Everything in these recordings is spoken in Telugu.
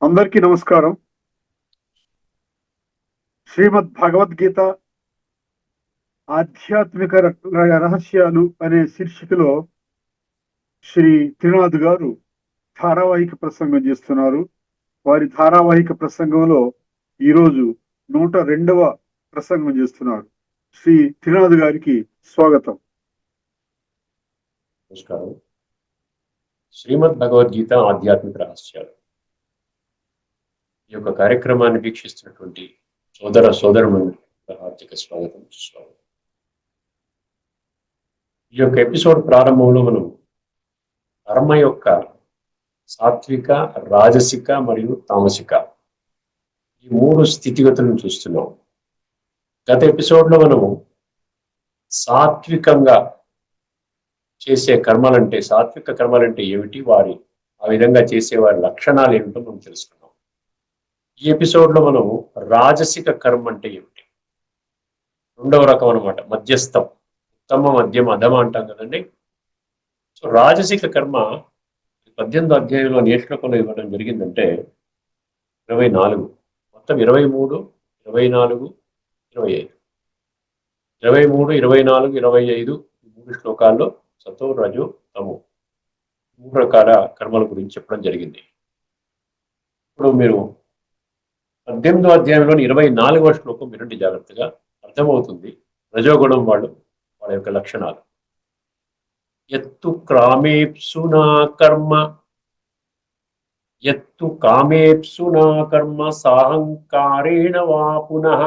అందరికీ నమస్కారం. శ్రీమద్ భగవద్గీత ఆధ్యాత్మిక రహస్యాలు అనే శీర్షికలో శ్రీ త్రినాథ్ గారు ధారావాహిక ప్రసంగం చేస్తున్నారు. వారి ధారావాహిక ప్రసంగంలో ఈరోజు 102వ ప్రసంగం చేస్తున్నారు. శ్రీ త్రినాథ్ గారికి స్వాగతం. నమస్కారం. శ్రీమద్ భగవద్గీత ఆధ్యాత్మిక రహస్యాలు ఈ యొక్క కార్యక్రమాన్ని వీక్షిస్తున్నటువంటి సోదరులకు హార్దిక స్వాగతం. ఈ యొక్క ఎపిసోడ్ ప్రారంభంలో మనం కర్మ యొక్క సాత్విక, రాజసిక మరియు తామసిక ఈ 3 స్థితిగతులను చూస్తున్నాం. గత ఎపిసోడ్లో మనము సాత్వికంగా చేసే కర్మలంటే, సాత్విక కర్మలంటే ఏమిటి, ఆ విధంగా చేసే వారి లక్షణాలు ఏమిటో మనం తెలుసుకున్నాం. ఈ ఎపిసోడ్లో మనం రాజసిక కర్మ అంటే ఏమిటి, 2వ రకం అనమాట, మధ్యస్థం, ఉత్తమ, మధ్యం, అధమ అంటాం కదండి. సో రాజసిక కర్మ 18వ అధ్యాయంలో ఏ శ్లోకంలో ఇవ్వడం జరిగిందంటే 24, మొత్తం 23, 24, 25, 23, 24, 25 3 శ్లోకాల్లో సతో, రజో, తమో 3 రకాల కర్మల గురించి చెప్పడం జరిగింది. ఇప్పుడు మీరు 18వ అధ్యాయంలోని 24వ శ్లోకం వినండి జాగ్రత్తగా, అర్థమవుతుంది రజోగుణం వాళ్ళ యొక్క లక్షణాలు. ఎత్తు క్రామేప్సునా కర్మ, ఎత్తు కామేప్సునా కర్మ సాహంకారేణ వా పునః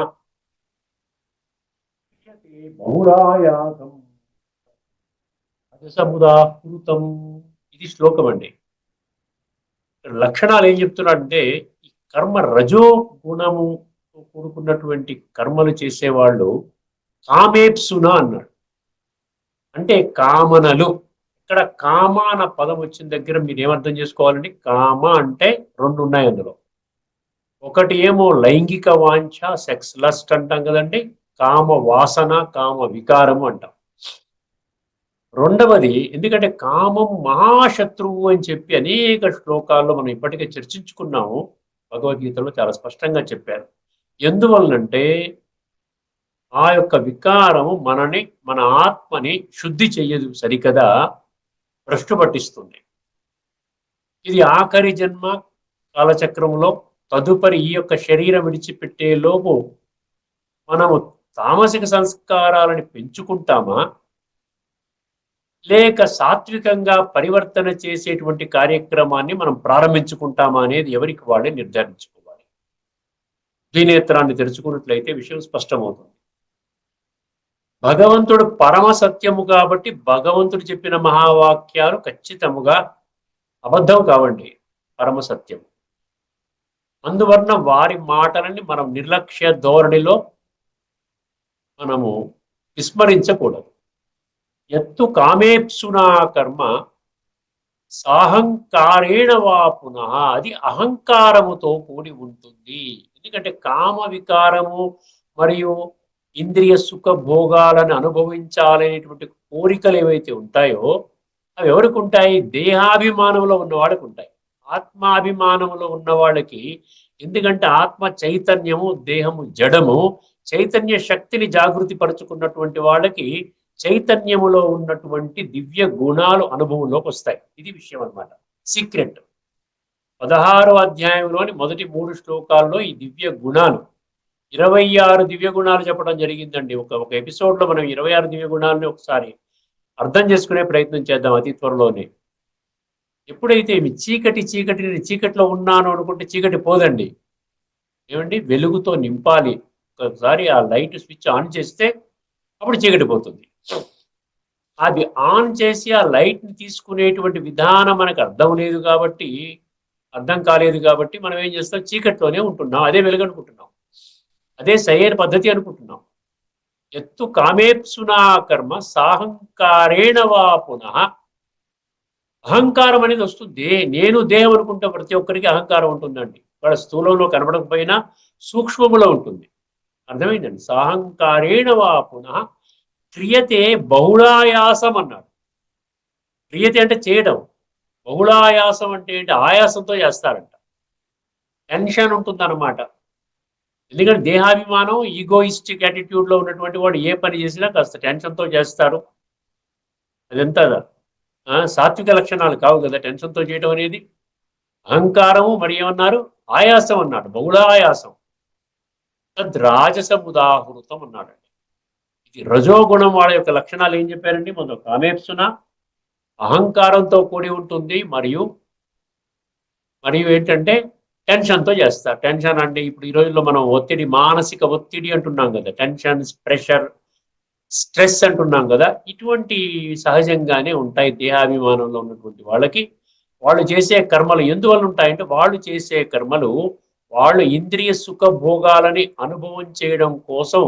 బహుళాయాసం అజసముదాహృతం. ఇది శ్లోకం అండి. లక్షణాలు ఏం చెప్తున్నాడంటే, ఈ కర్మ రజో గుణముతో కూడుకున్నటువంటి కర్మలు చేసేవాళ్ళు కామేప్సున అన్నాడు. అంటే కామనలు. ఇక్కడ కామ అన్న పదం వచ్చిన దగ్గర మీరు ఏమర్థం చేసుకోవాలండి? కామ అంటే 2 ఉన్నాయి అందులో. ఒకటి ఏమో లైంగిక వాంఛ, సెక్స్ లస్ట్ అంటాం కదండి, కామ వాసన, కామ వికారము అంటాం. రెండవది, ఎందుకంటే కామం మహాశత్రువు అని చెప్పి అనేక శ్లోకాల్లో మనం ఇప్పటికే చర్చించుకున్నాము. భగవద్గీతలో చాలా స్పష్టంగా చెప్పారు. ఎందువలనంటే ఆ యొక్క వికారము మన ఆత్మని శుద్ధి చెయ్యదు, సరికదా భ్రష్టు పట్టిస్తుంది. ఇది ఆఖరి జన్మ కాలచక్రంలో తదుపరి ఈ యొక్క శరీరం విడిచిపెట్టే లోపు మనము తామసిక సంస్కారాలని పెంచుకుంటామా, లేక సాత్వికంగా పరివర్తన చేసేటువంటి కార్యక్రమాన్ని మనం ప్రారంభించుకుంటామా అనేది ఎవరికి వాళ్ళే నిర్ధారించుకోవాలి. ద్వినేత్రాన్ని తెరుచుకున్నట్లయితే విషయం స్పష్టమవుతుంది. భగవంతుడు పరమ సత్యము కాబట్టి భగవంతుడు చెప్పిన మహావాక్యాలు ఖచ్చితముగా అబద్ధం కావండి, పరమ సత్యం. అందువలన వారి మాటలని మనం నిర్లక్ష్య ధోరణిలో మనము విస్మరించకూడదు. ఎత్తు కామేప్సునా కర్మ సాహంకారేణ వా పునః, అది అహంకారముతో కూడి ఉంటుంది. ఎందుకంటే కామ వికారము మరియు ఇంద్రియ సుఖ భోగాలను అనుభవించాలనేటువంటి కోరికలు ఏవైతే ఉంటాయో అవి ఎవరికి ఉంటాయి? దేహాభిమానంలో ఉన్న వాళ్ళకి ఉంటాయి. ఆత్మాభిమానంలో ఉన్న వాళ్ళకి, ఎందుకంటే ఆత్మ చైతన్యము, దేహము జడము, చైతన్య శక్తిని జాగృతి పరుచుకున్నటువంటి వాళ్ళకి చైతన్యములో ఉన్నటువంటి దివ్య గుణాలు అనుభవంలోకి వస్తాయి. ఇది విషయం అన్నమాట, సీక్రెట్. 16వ అధ్యాయంలోని మొదటి 3 శ్లోకాల్లో ఈ దివ్య గుణాలు, 26 దివ్య గుణాలు చెప్పడం జరిగిందండి. ఒక ఎపిసోడ్లో మనం 26 దివ్య గుణాలని ఒకసారి అర్థం చేసుకునే ప్రయత్నం చేద్దాం అతి త్వరలోనే. ఎప్పుడైతే మీ నేను చీకటిలో ఉన్నాను అనుకుంటే చీకటి పోదండి. ఏమండి, వెలుగుతో నింపాలి. ఒకసారి ఆ లైట్ స్విచ్ ఆన్ చేస్తే అప్పుడు చీకటి పోతుంది. అది ఆన్ చేసి ఆ లైట్ని తీసుకునేటువంటి విధానం మనకు అర్థం కాలేదు కాబట్టి మనం ఏం చేస్తాం? చీకట్లోనే ఉంటున్నాం, అదే వెలుగు అనుకుంటున్నాం, అదే సరైన పద్ధతి అనుకుంటున్నాం. ఎత్తు కామేప్సునా కర్మ సాహంకారేణ వా పునః. అహంకారం అనేది వస్తుంది. నేను దేహం అనుకుంటే ప్రతి ఒక్కరికి అహంకారం ఉంటుందండి. వాళ్ళ స్థూలంలో కనబడకపోయినా సూక్ష్మములో ఉంటుంది. అర్థమైందండి? సాహంకారేణ వా పునః క్రియతే బహుళాయాసం అన్నాడు. క్రియతే అంటే చేయడం, బహుళాయాసం అంటే ఏంటి? ఆయాసంతో చేస్తారంట. టెన్షన్ ఉంటుందన్నమాట. ఎందుకంటే దేహాభిమానం, ఈగోయిస్టిక్ యాటిట్యూడ్లో ఉన్నటువంటి వాడు ఏ పని చేసినా కాస్త టెన్షన్తో చేస్తారు. అదంతా సాత్విక లక్షణాలు కావు కదా టెన్షన్తో చేయడం అనేది. అహంకారము మరి ఏమన్నారు, ఆయాసం అన్నాడు, బహుళాయాసం. తద్రాజసముదాహృతం అన్నాడండి. ఇది రజోగుణం వాళ్ళ యొక్క లక్షణాలు ఏం చెప్పారండి? మొదలు కామేప్సున అహంకారంతో కూడి ఉంటుంది, మరియు మరియు ఏంటంటే టెన్షన్తో చేస్తారు. టెన్షన్ అంటే ఇప్పుడు ఈ రోజుల్లో మనం ఒత్తిడి, మానసిక ఒత్తిడి అంటున్నాం కదా, టెన్షన్, ప్రెషర్, స్ట్రెస్ అంటున్నాం కదా, ఇటువంటి సహజంగానే ఉంటాయి దేహాభిమానంలో ఉన్నటువంటి వాళ్ళకి. వాళ్ళు చేసే కర్మలు ఎందువల్ల ఉంటాయంటే, వాళ్ళు చేసే కర్మలు వాళ్ళు ఇంద్రియ సుఖ భోగాలని అనుభవం చేయడం కోసం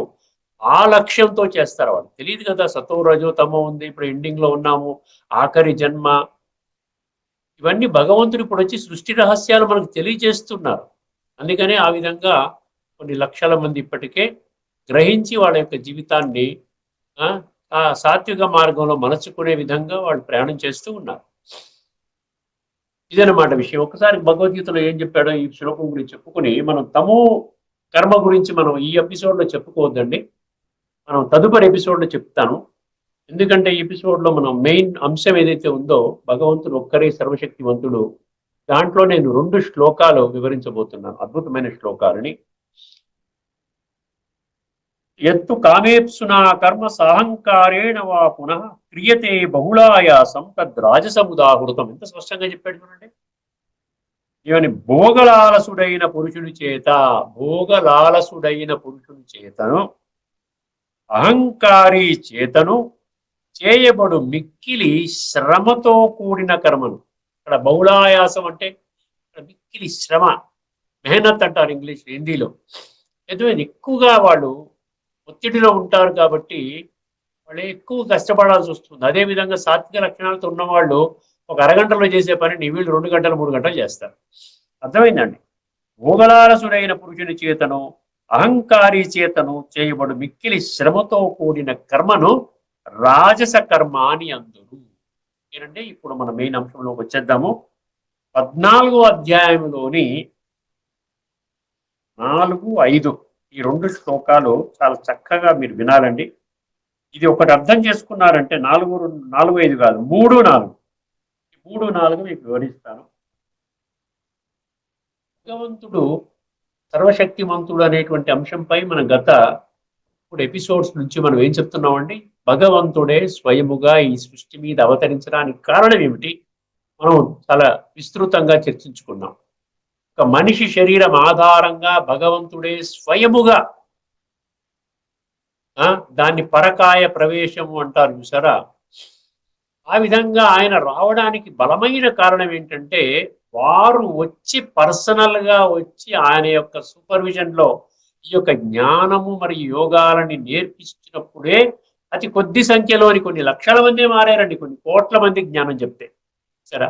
ఆ లక్ష్యంతో చేస్తారు. వాళ్ళు తెలియదు కదా సతో రజో తమో ఉంది, ఇప్పుడు ఎండింగ్లో ఉన్నాము, ఆఖరి జన్మ, ఇవన్నీ భగవంతుడు ఇప్పుడు వచ్చి సృష్టి రహస్యాలు మనకు తెలియజేస్తున్నారు. అందుకనే ఆ విధంగా కొన్ని లక్షల మంది ఇప్పటికే గ్రహించి వాళ్ళ యొక్క జీవితాన్ని ఆ సాత్విక మార్గంలో మలచుకునే విధంగా వాళ్ళు ప్రయాణం చేస్తూ ఉన్నారు. ఇదన్నమాట విషయం. ఒకసారి భగవద్గీతలో ఏం చెప్పాడో ఈ శ్లోకం గురించి చెప్పుకుని, మనం తమో కర్మ గురించి మనం ఈ ఎపిసోడ్లో చెప్పుకోవద్దండి, మనం తదుపరి ఎపిసోడ్లో చెప్తాను. ఎందుకంటే ఈ ఎపిసోడ్లో మనం మెయిన్ అంశం ఏదైతే ఉందో, భగవంతుడు ఒక్కరే సర్వశక్తివంతుడు, దాంట్లో నేను 2 శ్లోకాలు వివరించబోతున్నాను, అద్భుతమైన శ్లోకాలని. ఎత్తు కామేప్సునా కర్మ సాహంకారేణ వా పునః క్రియతే బహుళాయాసం తద్రాజసముదాహృతం. ఎంత స్పష్టంగా చెప్పాడు చూడండి. ఇవని భోగలాలసుడైన పురుషుని చేత, భోగలాలసుడైన పురుషుని చేతను, అహంకారి చేతను చేయబడు మిక్కిలి శ్రమతో కూడిన కర్మను. ఇక్కడ బహుళాయాసం అంటే మిక్కిలి శ్రమ, మెహనత్ అంటారు ఇంగ్లీష్, హిందీలో. ఎందుకంటే ఎక్కువగా వాళ్ళు ఒత్తిడిలో ఉంటారు కాబట్టి వాళ్ళు ఎక్కువ కష్టపడాల్సి వస్తుంది. అదేవిధంగా సాత్విక లక్షణాలతో ఉన్నవాళ్ళు ఒక అరగంటలో చేసే పనిని వీళ్ళు 2 గంటలు 3 గంటలు చేస్తారు. అర్థమైందండి? భోగలాలసుడైన పురుషుని చేతను, అహంకారి చేతను చేయబడు మిక్కిలి శ్రమతో కూడిన కర్మను రాజస కర్మ అని అందురు. ఏంటంటే ఇప్పుడు మన మెయిన్ అంశంలోకి వచ్చేద్దాము. 14వ అధ్యాయంలోని 4, 5 ఈ 2 శ్లోకాలు చాలా చక్కగా మీరు వినాలండి. ఇది ఒకటి అర్థం చేసుకున్నారంటే 4, 5 కాదు, 3, 4 3, 4 మీకు వివరిస్తాను. భగవంతుడు సర్వశక్తిమంతుడు అనేటువంటి అంశంపై మనం గత ఇప్పుడు ఎపిసోడ్స్ నుంచి మనం ఏం చెప్తున్నామండి? భగవంతుడే స్వయముగా ఈ సృష్టి మీద అవతరించడానికి కారణం ఏమిటి మనం చాలా విస్తృతంగా చర్చించుకున్నాం. ఒక మనిషి శరీరం ఆధారంగా భగవంతుడే స్వయముగా, దాన్ని పరకాయ ప్రవేశము అంటారు చూసారా, ఆ విధంగా ఆయన రావడానికి బలమైన కారణం ఏంటంటే, వారు వచ్చి పర్సనల్గా వచ్చి ఆయన యొక్క సూపర్విజన్లో ఈ యొక్క జ్ఞానము మరియు యోగాలని నేర్పించినప్పుడే అతి కొద్ది సంఖ్యలోని కొన్ని లక్షల మంది మారారండి, కొన్ని కోట్ల మంది జ్ఞానం చెప్తే. సరే,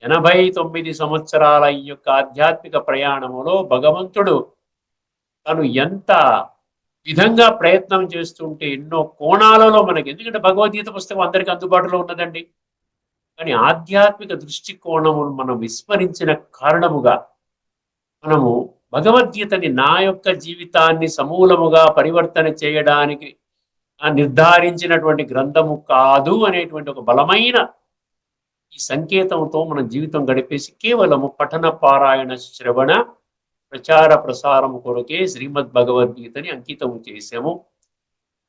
89 సంవత్సరాల ఈ యొక్క ఆధ్యాత్మిక ప్రయాణములో భగవంతుడు తను ఎంత విధంగా ప్రయత్నం చేస్తుంటే ఎన్నో కోణాలలో మనకి, ఎందుకంటే భగవద్గీత పుస్తకం అందరికీ అందుబాటులో ఉన్నదండి, కానీ ఆధ్యాత్మిక దృష్టికోణమును మనం విస్మరించిన కారణముగా మనము భగవద్గీతని నా యొక్క జీవితాన్ని సమూలముగా పరివర్తన చేయడానికి నిర్ధారించినటువంటి గ్రంథము కాదు అనేటువంటి ఒక బలమైన ఈ సంకేతంతో మన జీవితం గడిపేసి కేవలము పఠన పారాయణ శ్రవణ ప్రచార ప్రసారము కొరకే శ్రీమద్ భగవద్గీతని అంకితము చేసాము.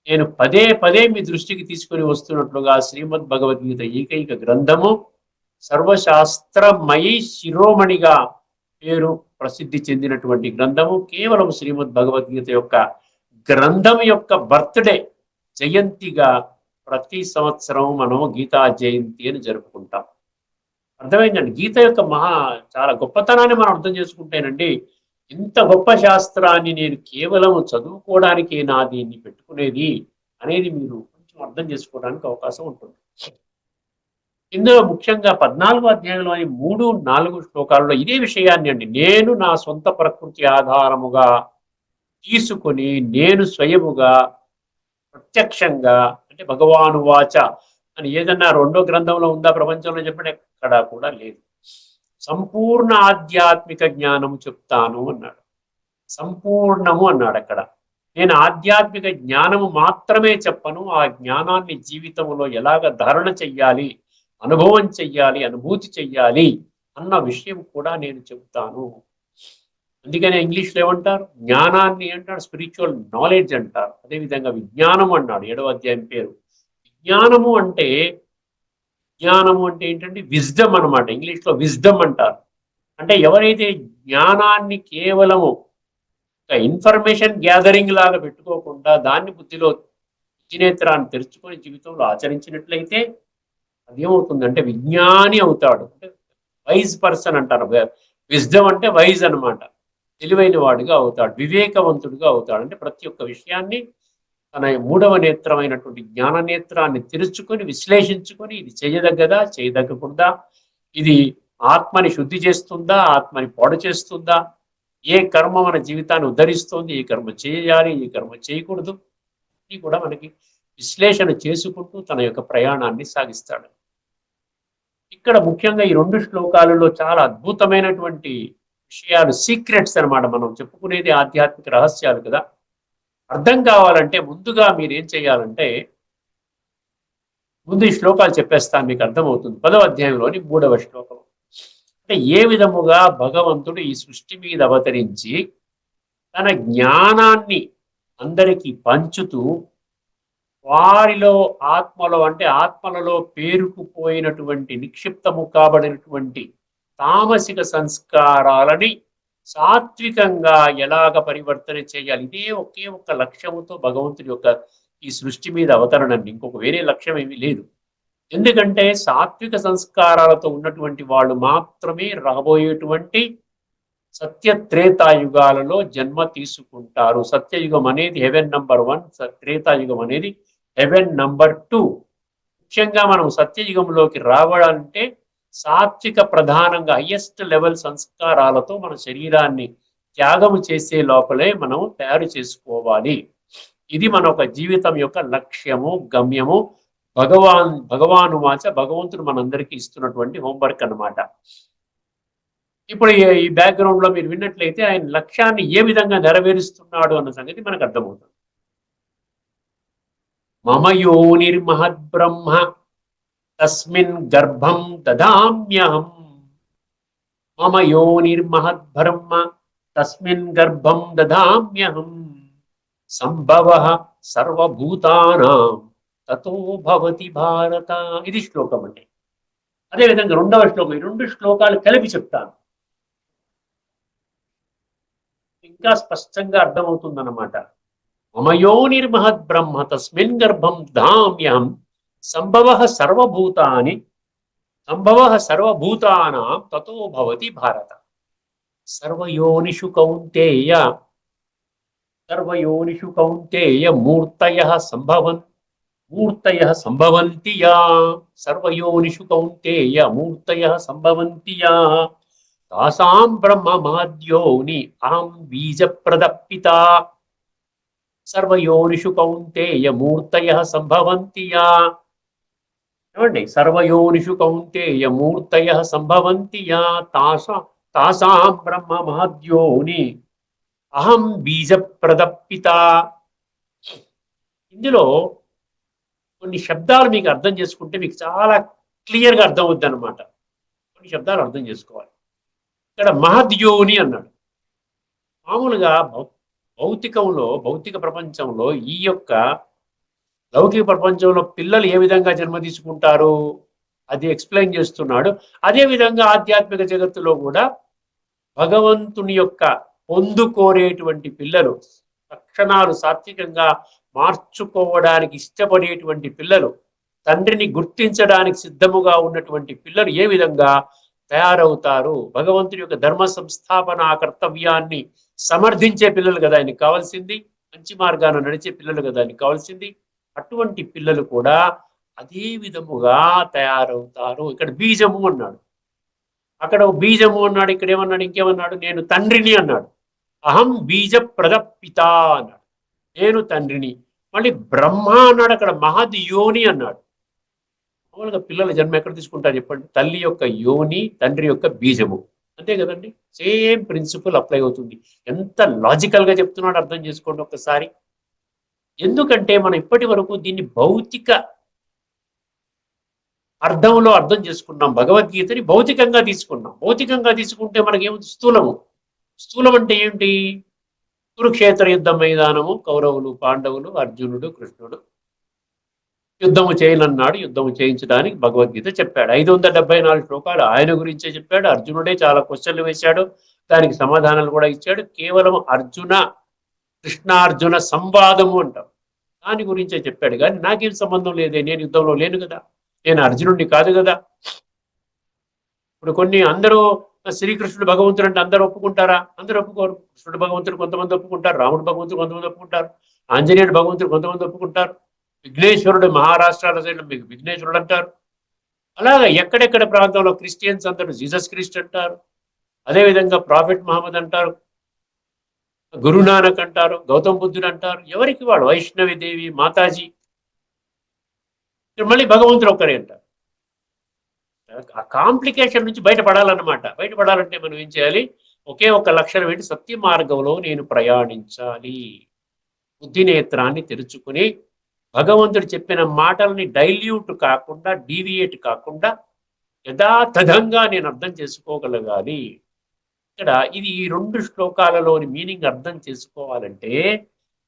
నేను పదే పదే మీ దృష్టికి తీసుకొని వస్తున్నట్లుగా శ్రీమద్ భగవద్గీత ఏకైక గ్రంథము, సర్వశాస్త్రమయి శిరోమణిగా పేరు ప్రసిద్ధి చెందినటువంటి గ్రంథము. కేవలం శ్రీమద్ భగవద్గీత యొక్క గ్రంథం యొక్క బర్త్డే జయంతిగా ప్రతి సంవత్సరం మనం గీతా జయంతి అని జరుపుకుంటాం. అర్థమైందండి? గీత యొక్క చాలా గొప్పతనాన్ని మనం అర్థం చేసుకుంటేనండి, ఇంత గొప్ప శాస్త్రాన్ని నేను కేవలం చదువుకోవడానికి నా దీన్ని పెట్టుకునేది అనేది మీరు కొంచెం అర్థం చేసుకోవడానికి అవకాశం ఉంటుంది. ఇందులో ముఖ్యంగా 14వ అధ్యాయంలోని 3, 4 శ్లోకాలలో ఇదే విషయాన్ని అండి, నేను నా సొంత ప్రకృతి ఆధారముగా తీసుకొని నేను స్వయముగా ప్రత్యక్షంగా, అంటే భగవాను వాచ అని ఏదన్నా 2వ గ్రంథంలో ఉందా ప్రపంచంలో చెప్పండి? ఎక్కడా కూడా లేదు. సంపూర్ణ ఆధ్యాత్మిక జ్ఞానము చెప్తాను అన్నాడు. సంపూర్ణము అన్నాడు అక్కడ. నేను ఆధ్యాత్మిక జ్ఞానము మాత్రమే చెప్పను, ఆ జ్ఞానాన్ని జీవితంలో ఎలాగ ధారణ చెయ్యాలి, అనుభవం చెయ్యాలి, అనుభూతి చెయ్యాలి అన్న విషయం కూడా నేను చెప్తాను. అందుకనే ఇంగ్లీష్లో ఏమంటారు, జ్ఞానాన్ని అంటారు స్పిరిచువల్ నాలెడ్జ్ అంటారు. అదేవిధంగా విజ్ఞానం అన్నాడు 7వ అధ్యాయం పేరు. విజ్ఞానము అంటే ఏంటంటే విజ్డమ్ అనమాట. ఇంగ్లీష్లో విజ్డమ్ అంటారు. అంటే ఎవరైతే జ్ఞానాన్ని కేవలము ఇన్ఫర్మేషన్ గ్యాదరింగ్ లాగా పెట్టుకోకుండా దాన్ని బుద్ధిలో బుద్ధినేత్రాన్ని తెరుచుకొని జీవితంలో ఆచరించినట్లయితే అదేమవుతుందంటే విజ్ఞాని అవుతాడు. అంటే వైజ్ పర్సన్ అంటారు. విజ్డమ్ అంటే వైజ్ అనమాట, తెలివైన వాడుగా అవుతాడు, వివేకవంతుడుగా అవుతాడు. అంటే ప్రతి ఒక్క విషయాన్ని తన 3వ నేత్రమైనటువంటి జ్ఞాన నేత్రాన్ని తెరుచుకొని విశ్లేషించుకొని ఇది చేయదగ్గదా, చేయదగ్గకూడదా, ఇది ఆత్మని శుద్ధి చేస్తుందా, ఆత్మని పాడు చేస్తుందా, ఏ కర్మ మన జీవితాన్ని ఉద్ధరిస్తోంది, ఏ కర్మ చేయాలి, ఏ కర్మ చేయకూడదు, ఇది కూడా మనకి విశ్లేషణ చేసుకుంటూ తన యొక్క ప్రయాణాన్ని సాగిస్తాడు. ఇక్కడ ముఖ్యంగా ఈ 2 శ్లోకాలలో చాలా అద్భుతమైనటువంటి విషయాలు, సీక్రెట్స్ అనమాట. మనం చెప్పుకునేది ఆధ్యాత్మిక రహస్యాలు కదా. అర్థం కావాలంటే ముందుగా మీరు ఏం చేయాలంటే, ముందు ఈ శ్లోకాలు చెప్పేస్తాను, మీకు అర్థమవుతుంది. 10వ అధ్యాయంలోని 3వ శ్లోకం. అంటే ఏ విధముగా భగవంతుడు ఈ సృష్టి మీద అవతరించి తన జ్ఞానాన్ని అందరికీ పంచుతూ వారిలో ఆత్మలో అంటే ఆత్మలలో పేరుకుపోయినటువంటి నిక్షిప్తము కాబడినటువంటి తామసిక సంస్కారాలని సాత్వికంగా ఎలాగ పరివర్తన చేయాలి, ఇదే ఒకే ఒక్క లక్ష్యముతో భగవంతుడి యొక్క ఈ సృష్టి మీద అవతరణండి. ఇంకొక వేరే లక్ష్యం ఏమీ లేదు. ఎందుకంటే సాత్విక సంస్కారాలతో ఉన్నటువంటి వాళ్ళు మాత్రమే రాబోయేటువంటి సత్య త్రేతాయుగాలలో జన్మ తీసుకుంటారు. సత్యయుగం అనేది హెవెన్ నంబర్ 1, త్రేతాయుగం అనేది హెవెన్ నంబర్ 2. ముఖ్యంగా మనం సత్యయుగంలోకి రావాలంటే సాత్విక ప్రధానంగా హయ్యెస్ట్ లెవెల్ సంస్కారాలతో మన శరీరాన్ని త్యాగము చేసే లోపలే మనం తయారు చేసుకోవాలి. ఇది మన ఒక జీవితం యొక్క లక్ష్యము, గమ్యము. భగవాను వాచ భగవంతుడు మనందరికీ ఇస్తున్నటువంటి హోంవర్క్ అన్నమాట. ఇప్పుడు ఈ బ్యాక్గ్రౌండ్ లో మీరు విన్నట్లయితే ఆయన లక్ష్యాన్ని ఏ విధంగా నెరవేరుస్తున్నాడు అన్న సంగతి మనకు అర్థమవుతుంది. మమ యోనిర్మహద్బ్రహ్మ తస్మిన్ గర్భం దదామ్యహం. మమ యోనిర్మహద్బ్రహ్మ తస్మిన్ గర్భం దదామ్యహం. సంభవః సర్వభూతానాం తతో భవతి భారత. ఇది శ్లోకం అంటే. అదేవిధంగా 2వ శ్లోకం, ఈ 2 శ్లోకాలు కలిపి చెప్తాను, ఇంకా స్పష్టంగా అర్థమవుతుందన్నమాట. మమ యోనిర్మహద్బ్రహ్మ తస్మిన్ గర్భం దదామ్యహం. సంభవః సర్వభూతానాం తతో భవతి భారత. సర్వయోనిషు కౌంతేయ మూర్తయః సంభవంతి యా. సర్వయోనిషు కౌంతేయ మూర్తయః సంభవంతి యా. తాసాం బ్రహ్మ మహద్యోని అహం బీజప్రద పితా. సర్వయోనిషు కౌంతేయ మూర్తయః సంభవంతి యా. ఏమండి, సర్వయోనిషు కౌంతేయ మూర్తయః సంభవంతి యా. తాసాం బ్రహ్మ మహద్యోని అహం బీజప్రద పితా. ఇందులో కొన్ని శబ్దాలు మీకు అర్థం చేసుకుంటే మీకు చాలా క్లియర్గా అర్థం అవుద్ది అనమాట. కొన్ని శబ్దాలు అర్థం చేసుకోవాలి. ఇక్కడ మహద్యోని అన్నాడు. మామూలుగా భౌతిక ప్రపంచంలో ఈ యొక్క లౌకిక ప్రపంచంలో పిల్లలు ఏ విధంగా జన్మ తీసుకుంటారు అది ఎక్స్ప్లెయిన్ చేస్తున్నాడు. అదేవిధంగా ఆధ్యాత్మిక జగత్తులో కూడా భగవంతుని యొక్క పొందుకోరేటువంటి పిల్లలు, లక్షణాలు సాత్వికంగా మార్చుకోవడానికి ఇష్టపడేటువంటి పిల్లలు, తండ్రిని గుర్తించడానికి సిద్ధముగా ఉన్నటువంటి పిల్లలు ఏ విధంగా తయారవుతారు, భగవంతుని యొక్క ధర్మ సంస్థాపన కర్తవ్యాన్ని సమర్థించే పిల్లలు కదా ఆయనకి కావాల్సింది, మంచి మార్గాన నడిచే పిల్లలు కదా ఆయనకి కావాల్సింది. అటువంటి పిల్లలు కూడా అదే విధముగా తయారవుతారు. ఇక్కడ బీజము అన్నాడు, అక్కడ బీజము అన్నాడు, ఇక్కడ ఏమన్నాడు, ఇంకేమన్నాడు, నేను తండ్రిని అన్నాడు. అహం బీజ ప్రదపిత అన్నాడు, నేను తండ్రిని. మళ్ళీ బ్రహ్మ అన్నాడు, అక్కడ మహద్ యోని అన్నాడు. మామూలుగా పిల్లల జన్మ ఎక్కడ తీసుకుంటారు చెప్పండి? తల్లి యొక్క యోని, తండ్రి యొక్క బీజము, అంతే కదండి. సేమ్ ప్రిన్సిపల్ అప్లై అవుతుంది. ఎంత లాజికల్ గా చెప్తున్నాడు అర్థం చేసుకోండి ఒక్కసారి. ఎందుకంటే మనం ఇప్పటి వరకు దీన్ని భౌతిక అర్థంలో అర్థం చేసుకున్నాం. భగవద్గీతని భౌతికంగా తీసుకున్నాం. భౌతికంగా తీసుకుంటే మనకేముంది? స్థూలము. స్థూలం అంటే ఏంటి? కురుక్షేత్ర యుద్ధ మైదానము, కౌరవులు, పాండవులు, అర్జునుడు, కృష్ణుడు యుద్ధము చేయనన్నాడు. యుద్ధము చేయించడానికి భగవద్గీత చెప్పాడు. 574 శ్లోకాలు ఆయన గురించే చెప్పాడు. అర్జునుడే చాలా క్వశ్చన్లు వేశాడు, దానికి సమాధానాలు కూడా ఇచ్చాడు. కేవలం అర్జున కృష్ణార్జున సంవాదము అంటాం, దాని గురించే చెప్పాడు. కానీ నాకేం సంబంధం లేదే, నేను యుద్ధంలో లేను కదా, నేను అర్జునుడిని కాదు కదా. ఇప్పుడు కొన్ని అందరూ శ్రీకృష్ణుడు భగవంతుడు అంటే అందరూ ఒప్పుకుంటారా? అందరూ ఒప్పుకోరు. కృష్ణుడు భగవంతుడు కొంతమంది ఒప్పుకుంటారు, రాముడు భగవంతుడు కొంతమంది ఒప్పుకుంటారు, ఆంజనేయుడు భగవంతుడు కొంతమంది ఒప్పుకుంటారు, విఘ్నేశ్వరుడు మహారాష్ట్రాల సైడ్ మీకు విఘ్నేశ్వరుడు అంటారు. అలాగా ఎక్కడెక్కడ ప్రాంతంలో క్రిస్టియన్స్ అందరూ జీసస్ క్రిస్ట్ అంటారు. అదేవిధంగా ప్రాఫెట్ మహమ్మద్ అంటారు, గురునానక్ అంటారు, గౌతమ్ బుద్ధుడు అంటారు. ఎవరికి వాడు వైష్ణవి దేవి, మాతాజీ. మళ్ళీ భగవంతుడు ఒక్కరే అంటారు. ఆ కాంప్లికేషన్ నుంచి బయటపడాలన్నమాట. బయటపడాలంటే మనం ఏం చేయాలి? ఒకే ఒక లక్షణం ఏంటి? సత్య మార్గంలో నేను ప్రయాణించాలి. బుద్ధి నేత్రాన్ని తెరుచుకుని భగవంతుడు చెప్పిన మాటల్ని డైల్యూట్ కాకుండా, డీవియేట్ కాకుండా యథాతథంగా నేను అర్థం చేసుకోగలగాలి. ఇక్కడ ఇది ఈ 2 శ్లోకాలలోని మీనింగ్ అర్థం చేసుకోవాలంటే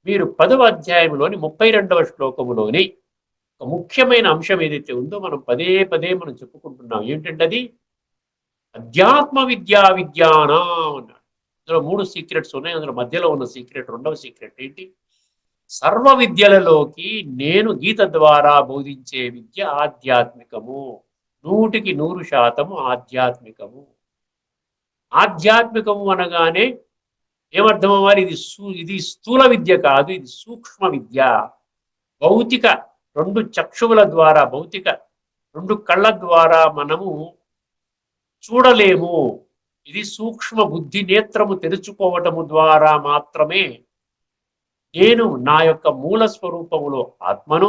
మీరు 10వ అధ్యాయంలోని 32వ శ్లోకములోని ఒక ముఖ్యమైన అంశం ఏదైతే ఉందో మనం పదే పదే మనం చెప్పుకుంటున్నాం. ఏంటంటే అది అధ్యాత్మ విజ్ఞానం అన్నాడు. అందులో 3 సీక్రెట్స్ ఉన్నాయి. అందులో మధ్యలో ఉన్న సీక్రెట్, 2వ సీక్రెట్ ఏంటి? సర్వ విద్యలలోకి నేను గీత ద్వారా బోధించే విద్య ఆధ్యాత్మికము. 100కి 100% ఆధ్యాత్మికము. ఆధ్యాత్మికము అనగానే ఏమర్థం అవ్వాలి? ఇది స్థూల విద్య కాదు, ఇది సూక్ష్మ విద్య. భౌతిక 2 చక్షువుల ద్వారా, భౌతిక 2 కళ్ళ ద్వారా మనము చూడలేము. ఇది సూక్ష్మ బుద్ధి నేత్రము తెరుచుకోవటము ద్వారా మాత్రమే నేను నా యొక్క మూల స్వరూపములో ఆత్మను,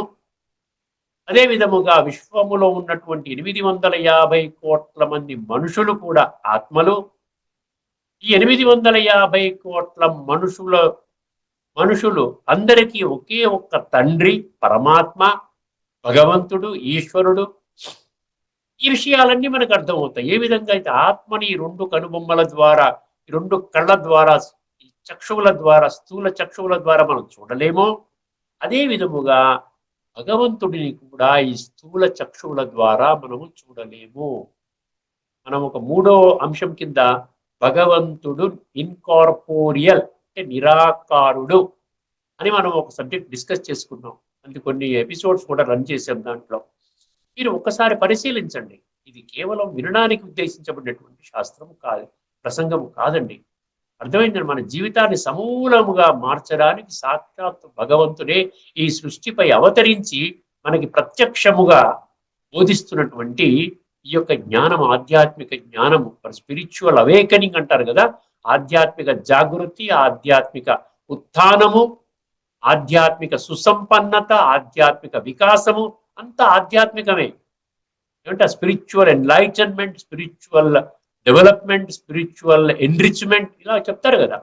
అదే విధముగా విశ్వములో ఉన్నటువంటి 850 కోట్ల మంది మనుషులు కూడా ఆత్మలు. ఈ 850 కోట్ల మనుషులు అందరికీ ఒకే ఒక్క తండ్రి, పరమాత్మ, భగవంతుడు, ఈశ్వరుడు. ఈ విషయాలన్నీ మనకు అర్థమవుతాయి. ఏ విధంగా అయితే ఆత్మని 2 కనుబొమ్మల ద్వారా, 2 కళ్ళ ద్వారా, చక్షువుల ద్వారా, స్థూల చక్షువుల ద్వారా మనం చూడలేమో, అదే విధముగా భగవంతుడిని కూడా ఈ స్థూల చక్షువుల ద్వారా మనము చూడలేము. మనం ఒక 3వ అంశం కింద భగవంతుడు ఇన్కార్పోరియల్ అంటే నిరాకారుడు అని మనం ఒక సబ్జెక్ట్ డిస్కస్ చేసుకున్నాం. అంటే కొన్ని ఎపిసోడ్స్ కూడా రన్ చేసాం. దాంట్లో మీరు ఒక్కసారి పరిశీలించండి. ఇది కేవలం వినడానికి ఉద్దేశించబడినటువంటి శాస్త్రం కాదు, ప్రసంగం కాదండి. అర్థమైందండి. మన జీవితాన్ని సమూలముగా మార్చడానికి సాక్షాత్ భగవంతుడే ఈ సృష్టిపై అవతరించి మనకి ప్రత్యక్షముగా బోధిస్తున్నటువంటి ఈ యొక్క జ్ఞానం, ఆధ్యాత్మిక జ్ఞానము, స్పిరిచువల్ అవేకనింగ్ అంటారు కదా. ఆధ్యాత్మిక జాగృతి, ఆధ్యాత్మిక ఉత్థానము, ఆధ్యాత్మిక సుసంపన్నత, ఆధ్యాత్మిక వికాసము అంతా ఆధ్యాత్మికమే. ఏమంటే spiritual enlightenment, spiritual development, spiritual enrichment ఇలా చెప్తారు కదా.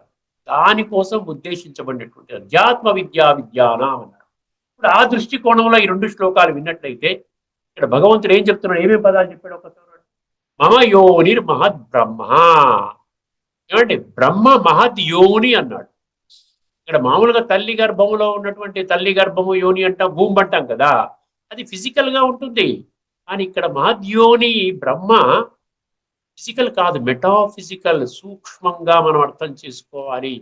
దానికోసం ఉద్దేశించబడినటువంటి అధ్యాత్మ విజ్ఞానం అన్నారు. ఇప్పుడు ఆ దృష్టికోణంలో ఈ 2 శ్లోకాలు విన్నట్లయితే ఇక్కడ భగవంతుడు ఏం చెప్తున్నాడు? ఏమేమి పదాలు చెప్పాడు ఒకసారి? మమ యోనిర్ మహద్ బ్రహ్మ. ఏమంటే బ్రహ్మ మహద్ యోని అన్నాడు. ఇక్కడ మామూలుగా తల్లి గర్భములో ఉన్నటువంటి తల్లి గర్భము యోని అంటాం, భూమి అంటాం కదా, అది ఫిజికల్ గా ఉంటుంది. కానీ ఇక్కడ మహద్యోని బ్రహ్మ ఫిజికల్ కాదు, మెటాఫిజికల్, సూక్ష్మంగా మనం అర్థం చేసుకోవాలి.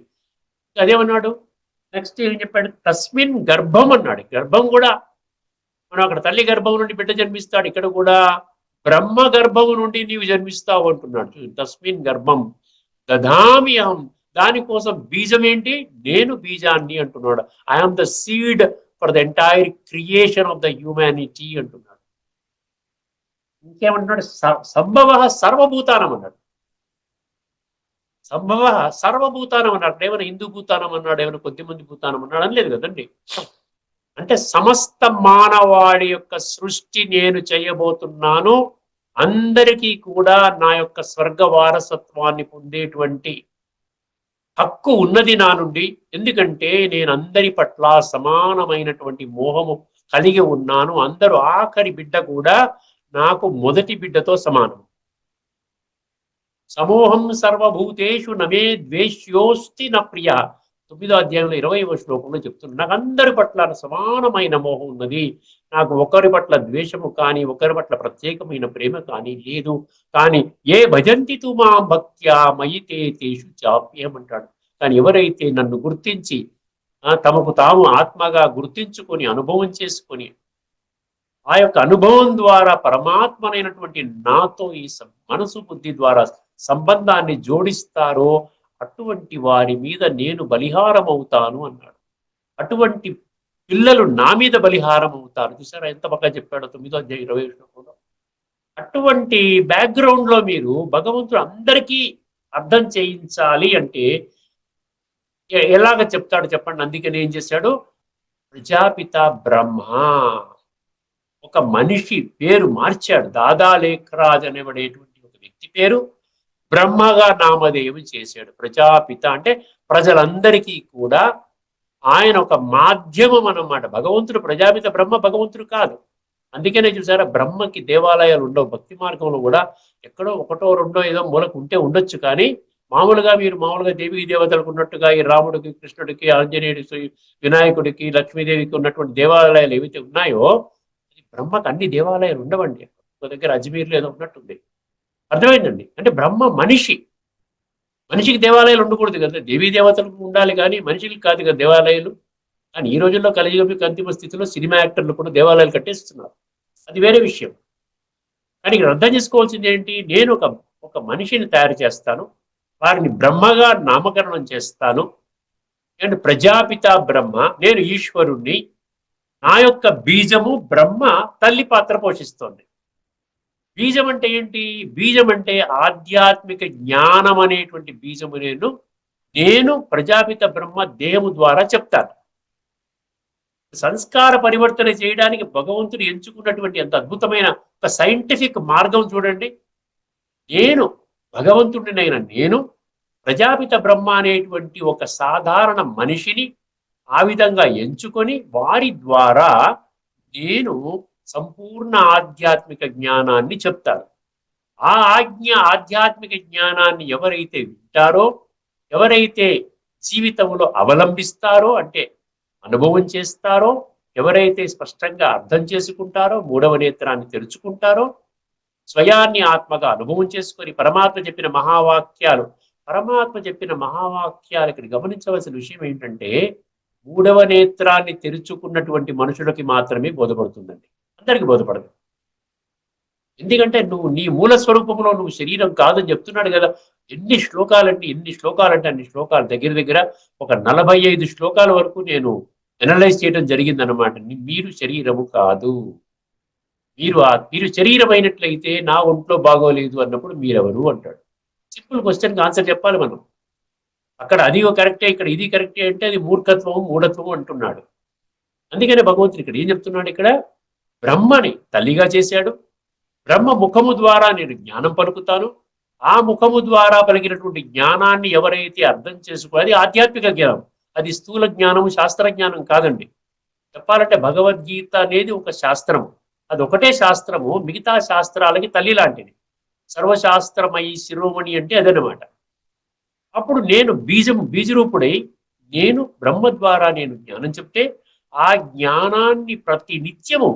అదేమన్నాడు? నెక్స్ట్ ఏం చెప్పాడు? తస్మిన్ గర్భం అన్నాడు. గర్భం కూడా మనం అక్కడ తల్లి గర్భం నుండి బిడ్డ జన్మిస్తాడు, ఇక్కడ కూడా బ్రహ్మ గర్భము నుండి నీవు జన్మిస్తావు అంటున్నాడు. తస్మిన్ గర్భం దధామి అహం. దానికోసం బీజం ఏంటి? నేను బీజాన్ని అంటున్నాడు. I'm the seed for the entire creation of the humanity అంటున్నాడు. ఇంకేమంటున్నాడు? సంభవ సర్వభూతానం అన్నాడు. సంభవ సర్వభూతానం అన్నాడు. ఏమైనా హిందూ భూతానం అన్నాడు, ఏమైనా కొద్దిమంది భూతానం అన్నాడు అనలేదు కదండి. అంటే సమస్త మానవాళి యొక్క సృష్టి నేను చేయబోతున్నాను, అందరికీ కూడా నా యొక్క స్వర్గ వారసత్వాన్ని పొందేటువంటి హక్కు ఉన్నది నా నుండి. ఎందుకంటే నేను అందరి పట్ల సమానమైనటువంటి మోహము కలిగి ఉన్నాను. అందరూ ఆఖరి బిడ్డ కూడా నాకు మొదటి బిడ్డతో సమానం. సమూహం సర్వభూతేషు నమే ద్వేష్యోస్తి న ప్రియ. 9వ అధ్యాయంలో 20వ శ్లోకంలో చెప్తున్నా, నాకు అందరి పట్ల సమానమైన మోహం ఉన్నది. నాకు ఒకరి పట్ల ద్వేషము కానీ, ఒకరి పట్ల ప్రత్యేకమైన ప్రేమ కానీ లేదు. కానీ ఏ భజంతి తు మాం భక్త్యా మయితే తేషు చాప్యం అంటాడు. కానీ ఎవరైతే నన్ను గుర్తించి తమకు తాము ఆత్మగా గుర్తించుకొని అనుభవం చేసుకొని ఆ యొక్క అనుభవం ద్వారా పరమాత్మనైనటువంటి నాతో ఈ మనసు బుద్ధి ద్వారా సంబంధాన్ని జోడిస్తారో అటువంటి వారి మీద నేను బలిహారం అవుతాను అన్నాడు. అటువంటి పిల్లలు నా మీద బలిహారం అవుతారు. చూసారా ఎంత బాగా చెప్పాడో 9వ అధ్యాయం 20వ శ్లోకంలో. అటువంటి బ్యాక్గ్రౌండ్ లో మీరు భగవంతుడు అందరికీ అర్థం చేయించాలి అంటే ఎలాగ చెప్తాడు చెప్పండి. అందుకని ఏం చేశాడు, ప్రజాపిత బ్రహ్మ ఒక మనిషి పేరు మార్చాడు. దాదా లేఖరాజ్ అనేబడేటువంటి ఒక వ్యక్తి పేరు బ్రహ్మగా నామధేయం చేశాడు. ప్రజాపిత అంటే ప్రజలందరికీ కూడా ఆయన ఒక మాధ్యమం అన్నమాట. భగవంతుడు ప్రజాపిత బ్రహ్మ భగవంతుడు కాదు. అందుకనే చూసారా, బ్రహ్మకి దేవాలయాలు ఉండవు. భక్తి మార్గంలో కూడా ఎక్కడో ఒకటో రెండో ఏదో మూలకు ఉంటే ఉండొచ్చు. కానీ మామూలుగా మీరు మామూలుగా దేవీ దేవతలకు ఉన్నట్టుగా ఈ రాముడికి, కృష్ణుడికి, ఆంజనేయుడికి, వినాయకుడికి, లక్ష్మీదేవికి ఉన్నటువంటి దేవాలయాలు ఏవైతే ఉన్నాయో బ్రహ్మకు అన్ని దేవాలయాలు ఉండవండి. ఒక దగ్గర అజ్మీర్లో ఏదో ఉన్నట్టుంది. అర్థమైందండి. అంటే బ్రహ్మ మనిషికి దేవాలయాలు ఉండకూడదు కదా. దేవీ దేవతలకు ఉండాలి కానీ మనిషికి కాదు కదా దేవాలయాలు. కానీ ఈ రోజుల్లో కలియుగ అంతిమ స్థితిలో సినిమా యాక్టర్లు కూడా దేవాలయాలు కట్టేస్తున్నారు. అది వేరే విషయం. కానీ ఇక్కడ అర్థం చేసుకోవాల్సింది ఏంటి, నేను ఒక మనిషిని తయారు చేస్తాను, వారిని బ్రహ్మగా నామకరణం చేస్తాను. అండ్ ప్రజాపిత బ్రహ్మ, నేను ఈశ్వరుణ్ణి, నా యొక్క బీజము బ్రహ్మ తల్లి పాత్ర పోషిస్తోంది. బీజం అంటే ఏంటి, బీజం అంటే ఆధ్యాత్మిక జ్ఞానం అనేటువంటి బీజము నేను ప్రజాపిత బ్రహ్మ దేహము ద్వారా చెప్తాను. సంస్కార పరివర్తన చేయడానికి భగవంతుడు ఎంచుకున్నటువంటి ఎంత అద్భుతమైన ఒక సైంటిఫిక్ మార్గం చూడండి. భగవంతుడినైనా నేను ప్రజాపిత బ్రహ్మ అనేటువంటి ఒక సాధారణ మనిషిని ఆ విధంగా ఎంచుకొని వారి ద్వారా నేను సంపూర్ణ ఆధ్యాత్మిక జ్ఞానాన్ని చెప్తాను. ఆ ఆధ్యాత్మిక జ్ఞానాన్ని ఎవరైతే వింటారో, ఎవరైతే జీవితంలో అవలంబిస్తారో అంటే అనుభవం చేస్తారో, ఎవరైతే స్పష్టంగా అర్థం చేసుకుంటారో, మూడవ నేత్రాన్ని తెరుచుకుంటారో, స్వయాన్ని ఆత్మగా అనుభవం చేసుకొని పరమాత్మ చెప్పిన మహావాక్యాలు ఇక్కడ గమనించవలసిన విషయం ఏంటంటే, మూడవ నేత్రాన్ని తెరుచుకున్నటువంటి మనుషులకి మాత్రమే బోధపడుతుందండి, అందరికి బోధపడదు. ఎందుకంటే నీ మూల స్వరూపంలో నువ్వు శరీరం కాదని చెప్తున్నాడు కదా. ఎన్ని శ్లోకాలంటే అన్ని శ్లోకాలు, దగ్గర ఒక 45 శ్లోకాల వరకు నేను ఎనలైజ్ చేయడం జరిగిందనమాట. మీరు శరీరము కాదు, మీరు శరీరం అయినట్లయితే నా ఒంట్లో బాగోలేదు అన్నప్పుడు మీరెవరు అంటాడు. సింపుల్ క్వశ్చన్కి ఆన్సర్ చెప్పాలి మనం. అక్కడ అది కరెక్టే, ఇక్కడ ఇది కరెక్టే అంటే అది మూఢత్వము అంటున్నాడు. అందుకనే భగవంతుడు ఇక్కడ ఏం చెప్తున్నాడు, ఇక్కడ బ్రహ్మని తల్లిగా చేశాడు. బ్రహ్మ ముఖము ద్వారా నేను జ్ఞానం పలుకుతాను. ఆ ముఖము ద్వారా పలికినటువంటి జ్ఞానాన్ని ఎవరైతే అర్థం చేసుకోవాలి, అది ఆధ్యాత్మిక జ్ఞానం, అది స్థూల జ్ఞానము, శాస్త్ర జ్ఞానం కాదండి. చెప్పాలంటే భగవద్గీత అనేది ఒక శాస్త్రము, అది ఒకటే శాస్త్రము, మిగతా శాస్త్రాలకి తల్లి లాంటిది. సర్వశాస్త్రమయి శిరోమణి అంటే అదనమాట. అప్పుడు నేను బీజరూపుడై నేను బ్రహ్మ ద్వారా నేను జ్ఞానం చెప్తే ఆ జ్ఞానాన్ని ప్రతి నిత్యము,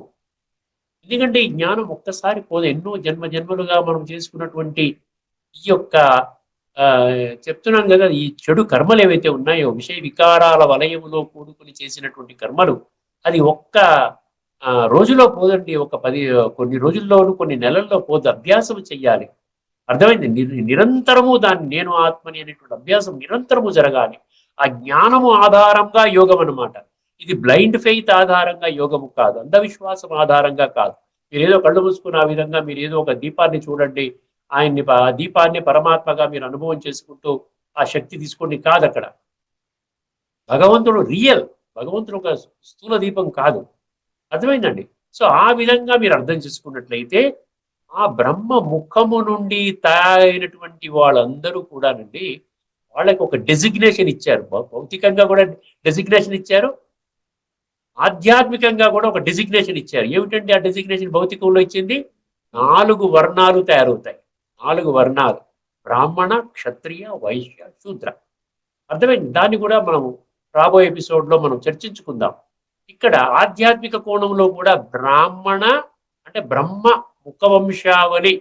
ఎందుకంటే ఈ జ్ఞానం ఒక్కసారి పోదు, ఎన్నో జన్మలుగా మనం చేసుకున్నటువంటి ఈ యొక్క చెప్తున్నాను కదా, ఈ చెడు కర్మలు ఏవైతే ఉన్నాయో, విషయ వికారాల వలయములో కూడుకుని చేసినటువంటి కర్మలు, అది ఒక్క రోజులో పోదండి, కొన్ని రోజుల్లోనూ కొన్ని నెలల్లో పోదు. అభ్యాసం చెయ్యాలి. అర్థమైంది. నిరంతరము దాన్ని నేను ఆత్మని అనేటువంటి అభ్యాసం నిరంతరము జరగాలి. ఆ జ్ఞానము ఆధారంగా యోగం అన్నమాట. ఇది బ్లైండ్ ఫెయిత్ ఆధారంగా యోగము కాదు, అంధవిశ్వాసం ఆధారంగా కాదు. మీరు ఏదో కళ్ళు మూసుకున్న ఆ విధంగా మీరు ఏదో ఒక దీపాన్ని చూడండి, ఆ దీపాన్ని పరమాత్మగా మీరు అనుభవం చేసుకుంటూ ఆ శక్తి తీసుకోండి కాదు. అక్కడ భగవంతుడు రియల్, భగవంతుడు ఒక స్థూల దీపం కాదు. అర్థమైందండి? సో ఆ విధంగా మీరు అర్థం చేసుకున్నట్లయితే ఆ బ్రహ్మ ముఖము నుండి తయారైనటువంటి వాళ్ళందరూ కూడానండి వాళ్ళకి ఒక డెసిగ్నేషన్ ఇచ్చారు. భౌతికంగా కూడా డెసిగ్నేషన్ ఇచ్చారు, ఆధ్యాత్మికంగా కూడా ఒక డెసిగ్నేషన్ ఇచ్చారు. ఏమిటంటే ఆ డెసిగ్నేషన్ భౌతికంలో ఇచ్చింది 4 వర్ణాలు తయారవుతాయి. 4 వర్ణాలు: బ్రాహ్మణ, క్షత్రియ, వైశ్య, శూద్ర. అర్థమైంది? దాన్ని కూడా మనం రాబోయే ఎపిసోడ్ లో మనం చర్చించుకుందాం. ఇక్కడ ఆధ్యాత్మిక కోణంలో కూడా బ్రాహ్మణ అంటే బ్రహ్మ ముఖవంశావళి,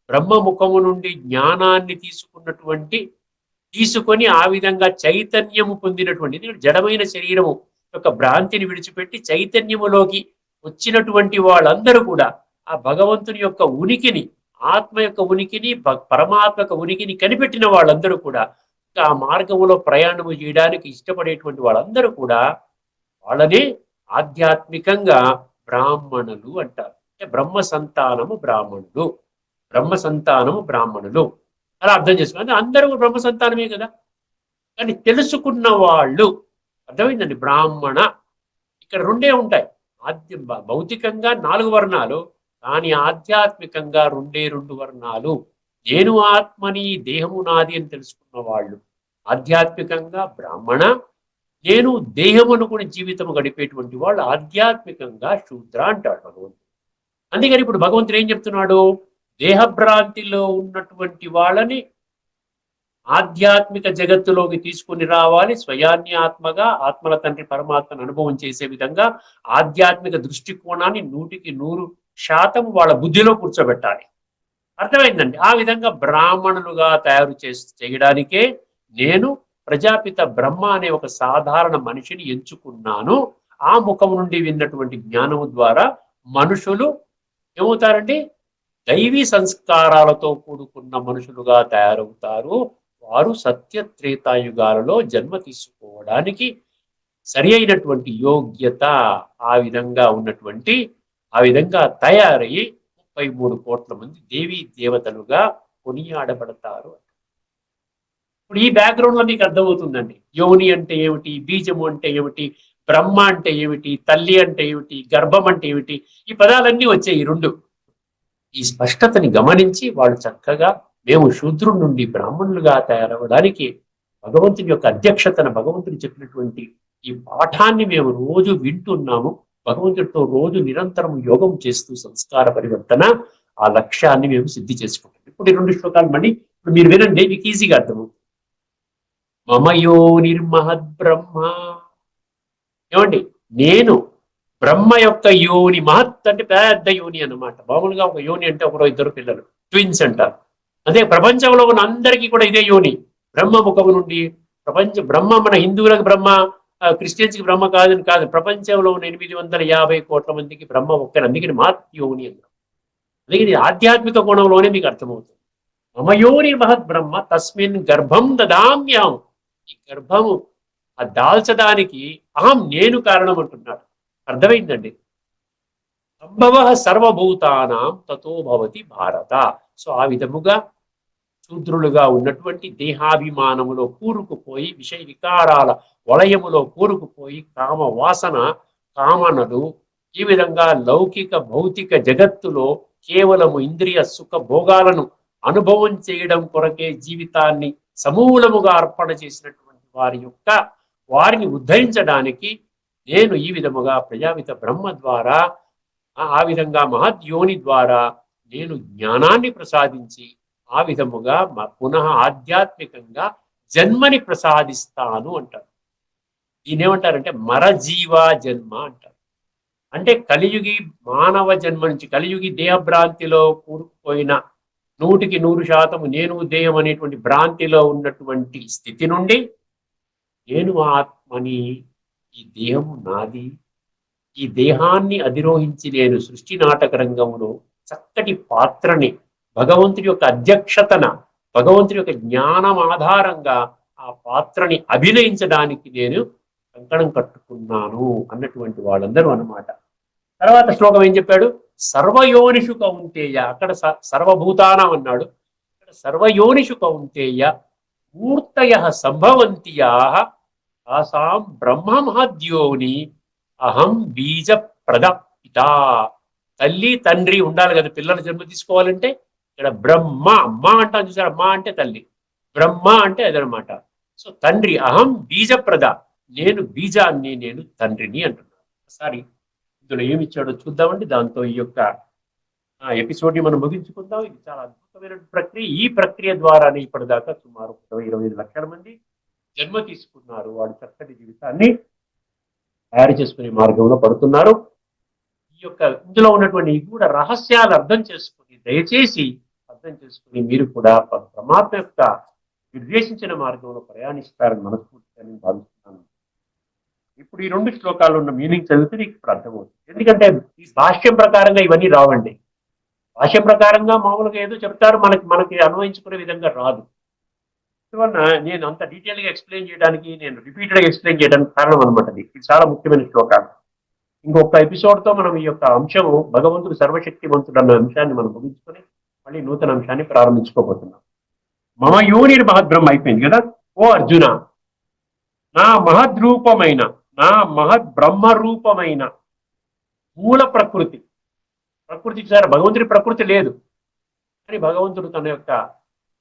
బ్రహ్మ ముఖము నుండి జ్ఞానాన్ని తీసుకొని ఆ విధంగా చైతన్యము పొందినటువంటి, జడమైన శరీరము యొక్క భ్రాంతిని విడిచిపెట్టి చైతన్యములోకి వచ్చినటువంటి వాళ్ళందరూ కూడా ఆ భగవంతుని యొక్క ఉనికిని, ఆత్మ యొక్క ఉనికిని, పరమాత్మ యొక్క ఉనికిని కనిపెట్టిన వాళ్ళందరూ కూడా ఆ మార్గంలో ప్రయాణము చేయడానికి ఇష్టపడేటువంటి వాళ్ళందరూ కూడా వాళ్ళని ఆధ్యాత్మికంగా బ్రాహ్మణులు అంటారు. అంటే బ్రహ్మ సంతానము బ్రాహ్మణులు, బ్రహ్మ సంతానము బ్రాహ్మణులు అలా అర్థం చేసుకోవాలి. అందరూ బ్రహ్మ సంతానమే కదా, కానీ తెలుసుకున్న వాళ్ళు, అర్థమైందండి? బ్రాహ్మణ ఇక్కడ రెండే ఉంటాయి. భౌతికంగా 4 వర్ణాలు, కానీ ఆధ్యాత్మికంగా 2 వర్ణాలు. నేను ఆత్మని, దేహము నాది అని తెలుసుకున్న వాళ్ళు ఆధ్యాత్మికంగా బ్రాహ్మణ, నేను దేహమును కూడా జీవితం గడిపేటువంటి వాళ్ళు ఆధ్యాత్మికంగా శూద్ర అంటాడు భగవంతుడు. అందుకని ఇప్పుడు భగవంతుడు ఏం చెప్తున్నాడు? దేహభ్రాంతిలో ఉన్నటువంటి వాళ్ళని ఆధ్యాత్మిక జగత్తులోకి తీసుకుని రావాలి. స్వయాన్ని ఆత్మగా, ఆత్మల తండ్రి పరమాత్మను అనుభవం చేసే విధంగా ఆధ్యాత్మిక దృష్టికోణాన్ని 100% వాళ్ళ బుద్ధిలో కూర్చోబెట్టాలి. అర్థమైందండి? ఆ విధంగా బ్రాహ్మణులుగా తయారు చేయడానికే నేను ప్రజాపిత బ్రహ్మ అనే ఒక సాధారణ మనిషిని ఎంచుకున్నాను. ఆ ముఖం నుండి విన్నటువంటి జ్ఞానము ద్వారా మనుషులు ఏమవుతారండి? దైవీ సంస్కారాలతో కూడుకున్న మనుషులుగా తయారవుతారు. వారు సత్య త్రేతాయుగాలలో జన్మ తీసుకోవడానికి సరి అయినటువంటి యోగ్యత ఆ విధంగా ఉన్నటువంటి, ఆ విధంగా తయారయ్యి 33 కోట్ల మంది దేవీ దేవతలుగా కొనియాడబడతారు. ఇప్పుడు ఈ బ్యాక్గ్రౌండ్ లో మీకు అర్థమవుతుందండి. యోని అంటే ఏమిటి, బీజము అంటే ఏమిటి, బ్రహ్మ అంటే ఏమిటి, తల్లి అంటే ఏమిటి, గర్భం అంటే ఏమిటి, ఈ పదాలన్నీ వచ్చాయి. ఈ స్పష్టతని గమనించి వాళ్ళు చక్కగా మేము శూద్రుడి నుండి బ్రాహ్మణులుగా తయారవడానికి భగవంతుని యొక్క అధ్యక్షతన భగవంతుని చెప్పినటువంటి ఈ పాఠాన్ని మేము రోజు వింటున్నాము. భగవంతుడితో రోజు నిరంతరం యోగం చేస్తూ సంస్కార పరివర్తన ఆ లక్ష్యాన్ని మేము సిద్ధి చేసుకుంటాం. ఇప్పుడు ఈ 2 శ్లోకాలు మళ్ళీ ఇప్పుడు మీరు వినండి, మీకు ఈజీగా అర్థమవుతుంది. మమయో నిర్మహద్ బ్రహ్మ, ఏమండి? నేను బ్రహ్మ యొక్క యోని, మహత్ అంటే పెద్ద యోని అన్నమాట. మామూలుగా ఒక యోని అంటే 1-2 పిల్లలు, ట్విన్స్ అంటారు. అదే ప్రపంచంలో ఉన్న అందరికీ కూడా ఇదే యోని. బ్రహ్మ ముఖము నుండి బ్రహ్మ మన హిందువులకు బ్రహ్మ, క్రిస్టియన్స్కి బ్రహ్మ కాదని కాదు. ప్రపంచంలో ఉన్న 850 కోట్ల మందికి బ్రహ్మ ఒక్కరు. అందుకని మహత్ యోని అన్నారు. అందుకని ఆధ్యాత్మిక కోణంలోనే మీకు అర్థమవుతుంది. మమయోని మహద్ బ్రహ్మ తస్మిన్ గర్భం దదామ్యం. ఈ గర్భము ఆ దాల్చడానికి అహం, నేను కారణం అంటున్నాడు. అర్థమైందండి? సంభవ సర్వభూతానాం తతో భవతి భారత. సో ఆ విధముగా శూద్రులుగా ఉన్నటువంటి దేహాభిమానములో కూరుకుపోయి, విషయ వికారాల వలయములో కూరుకుపోయి, కామ వాసన, కామనలు, ఈ విధంగా లౌకిక భౌతిక జగత్తులో కేవలము ఇంద్రియ సుఖ భోగాలను అనుభవం చేయడం కొరకే జీవితాన్ని సమూలముగా అర్పణ చేసినటువంటి వారిని ఉద్ధరించడానికి నేను ఈ విధముగా ప్రజాపిత బ్రహ్మ ద్వారా, ఆ విధంగా మహద్యోని ద్వారా నేను జ్ఞానాన్ని ప్రసాదించి ఆ విధముగా పునః ఆధ్యాత్మికంగా జన్మని ప్రసాదిస్తాను అంటారు. దీనేమంటారంటే మరజీవ జన్మ అంటారు. అంటే కలియుగి మానవ జన్మ నుంచి, కలియుగి దేహభ్రాంతిలో కూరుకుపోయిన 100% నేను దేహం అనేటువంటి భ్రాంతిలో ఉన్నటువంటి స్థితి నుండి నేను ఆత్మని, ఈ దేహం నాది, ఈ దేహాన్ని అధిరోహించి నేను సృష్టి నాటక రంగంలో చక్కటి పాత్రని భగవంతుడి యొక్క అధ్యక్షతన, భగవంతుడి యొక్క జ్ఞానం ఆధారంగా ఆ పాత్రని అభినయించడానికి నేను కంకణం కట్టుకున్నాను అన్నటువంటి వాళ్ళందరూ అన్నమాట. తర్వాత శ్లోకం ఏం చెప్పాడు? సర్వయోనిషు కౌంతేయ. అక్కడ సర్వభూతానం అన్నాడు, ఇక్కడ సర్వయోనిషు కౌంతేయ మూర్తయ సంభవంతియా తాసాం బ్రహ్మ మహద్యోని అహం బీజ ప్రద పిత. తల్లి తండ్రి ఉండాలి కదా పిల్లలు జన్మ తీసుకోవాలంటే. ఇక్కడ బ్రహ్మ అమ్మ అంటాం చూసారు, అమ్మ అంటే తల్లి, బ్రహ్మ అంటే అదనమాట. సో తండ్రి అహం బీజప్రద, నేను బీజాన్ని, నేను తండ్రిని అంటున్నాను. ఒకసారి ఇందులో ఏమి ఇచ్చాడో చూద్దామండి. దాంతో ఈ యొక్క ఎపిసోడ్ ని మనం ముగించుకుందాం. ఇది చాలా అద్భుతమైన ప్రక్రియ. ఈ ప్రక్రియ ద్వారానే ఇప్పటిదాకా సుమారు 25 లక్షల మంది జన్మ తీసుకున్నారు. వాడు చక్కటి జీవితాన్ని తయారు చేసుకునే మార్గంలో పడుతున్నారు. ఈ యొక్క ఇందులో ఉన్నటువంటి కూడా రహస్యాలు అర్థం చేసుకుని, దయచేసి అర్థం చేసుకుని మీరు కూడా పరమాత్మ యొక్క నిర్దేశించిన మార్గంలో ప్రయాణిస్తారని మనస్ఫూర్తిగా నేను భావిస్తున్నాను. ఇప్పుడు ఈ 2 శ్లోకాలు ఉన్న మీనింగ్ చదివితే నీకు ఇప్పుడు అర్థమవుతుంది. ఎందుకంటే ఈ భాష్యం ప్రకారంగా ఇవన్నీ రావండి. భాష్యం ప్రకారంగా మామూలుగా ఏదో చెప్తారు, మనకి అన్వయించుకునే విధంగా రాదు. అందువల్ల నేను అంత డీటెయిల్ గా ఎక్స్ప్లెయిన్ చేయడానికి, నేను రిపీటెడ్ గా ఎక్స్ప్లెయిన్ చేయడానికి కారణం అనమాట. ఇది చాలా ముఖ్యమైన శ్లోకాలు. ఇంకొక ఎపిసోడ్ తో మనం ఈ యొక్క అంశము భగవంతుడు సర్వశక్తివంతుడు అన్న అంశాన్ని మనం ముగించుకొని మళ్ళీ నూతన అంశాన్ని ప్రారంభించుకోబోతున్నాం. మమ యోని మహద్బ్రహ్మ అయిపోయింది కదా. ఓ అర్జున, నా మహద్రూపమైన, నా మహద్బ్రహ్మ రూపమైన మూల ప్రకృతి, ప్రకృతికి సార్ భగవంతుడి ప్రకృతి లేదు, కానీ భగవంతుడు తన యొక్క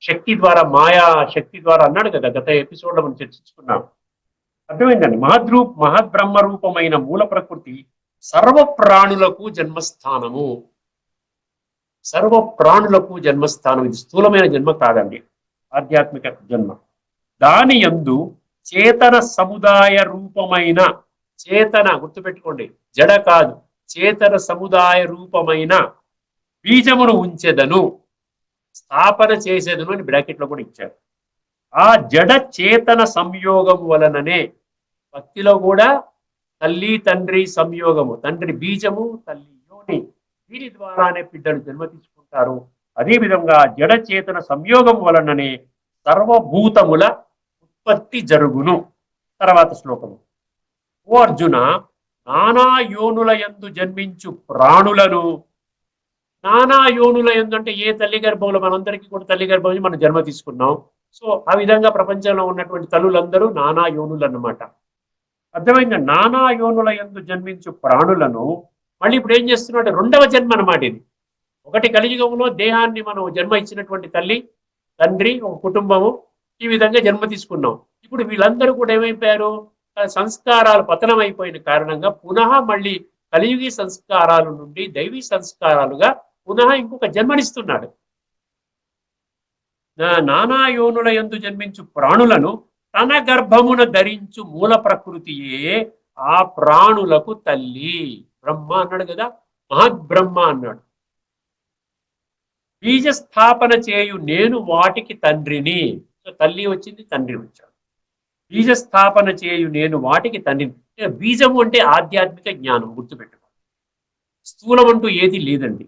శక్తి ద్వారా, మాయా శక్తి ద్వారా అన్నాడు కదా, గత ఎపిసోడ్ లో మనం చర్చించుకున్నాం. అర్థమైందండి. మహద్బ్రహ్మ రూపమైన మూల ప్రకృతి సర్వ ప్రాణులకు జన్మస్థానము, సర్వ ప్రాణులకు జన్మస్థానం. ఇది స్థూలమైన జన్మ కాదండి, ఆధ్యాత్మిక జన్మ. దాని యందు చేతన సముదాయ రూపమైన, చేతన గుర్తుపెట్టుకోండి, జడ కాదు, చేతన సముదాయ రూపమైన బీజమును ఉంచెదను, స్థాపన చేసేదను అని బ్రాకెట్ లో కూడా ఇచ్చారు. ఆ జడ చేతన సంయోగం వలననే, భక్తిలో కూడా తల్లి తండ్రి సంయోగము, తండ్రి బీజము తల్లి యోని, దీని ద్వారానే బిడ్డలు జన్మ తీసుకుంటారు. అదేవిధంగా జడ చేతన సంయోగం వలననే సర్వభూతముల ఉత్పత్తి జరుగును. తర్వాత శ్లోకము. ఓ అర్జున, నానా యోనుల యందు జన్మించు ప్రాణులను, నానా యోనుల యందు అంటే ఏ తల్లి గర్భంలో, మనందరికీ కూడా తల్లి గర్భం మనం జన్మ తీసుకున్నాం. సో ఆ విధంగా ప్రపంచంలో ఉన్నటువంటి తల్లులందరూ నానా యోనులు అన్నమాట. అర్థమైందా? నానా యోనుల యందు జన్మించు ప్రాణులను, మళ్ళీ ఇప్పుడు ఏం చేస్తున్నాడు, 2వ జన్మ అన్నమాట ఇది. ఒకటి కలియుగంలో దేహాన్ని మనం జన్మ ఇచ్చినటువంటి తల్లి తండ్రి ఒక కుటుంబము, ఈ విధంగా జన్మ తీసుకున్నాం. ఇప్పుడు వీళ్ళందరూ కూడా ఏమైపోయారు, సంస్కారాలు పతనం అయిపోయిన కారణంగా పునః మళ్ళీ కలియుగి సంస్కారాల నుండి దైవీ సంస్కారాలుగా పునః ఇంకొక జన్మనిస్తున్నాడు. నానా యోనుల యందు జన్మించు ప్రాణులను తన గర్భమున ధరించు మూల ప్రకృతియే ఆ ప్రాణులకు తల్లి. బ్రహ్మ అన్నాడు కదా, మహద్బ్రహ్మ అన్నాడు. బీజస్థాపన చేయు నేను వాటికి తండ్రిని. తల్లి వచ్చింది, తండ్రి వచ్చాడు. బీజస్థాపన చేయు నేను వాటికి తండ్రిని. బీజము అంటే ఆధ్యాత్మిక జ్ఞానం, గుర్తుపెట్టుకో. స్థూలం అంటూ ఏది లేదండి.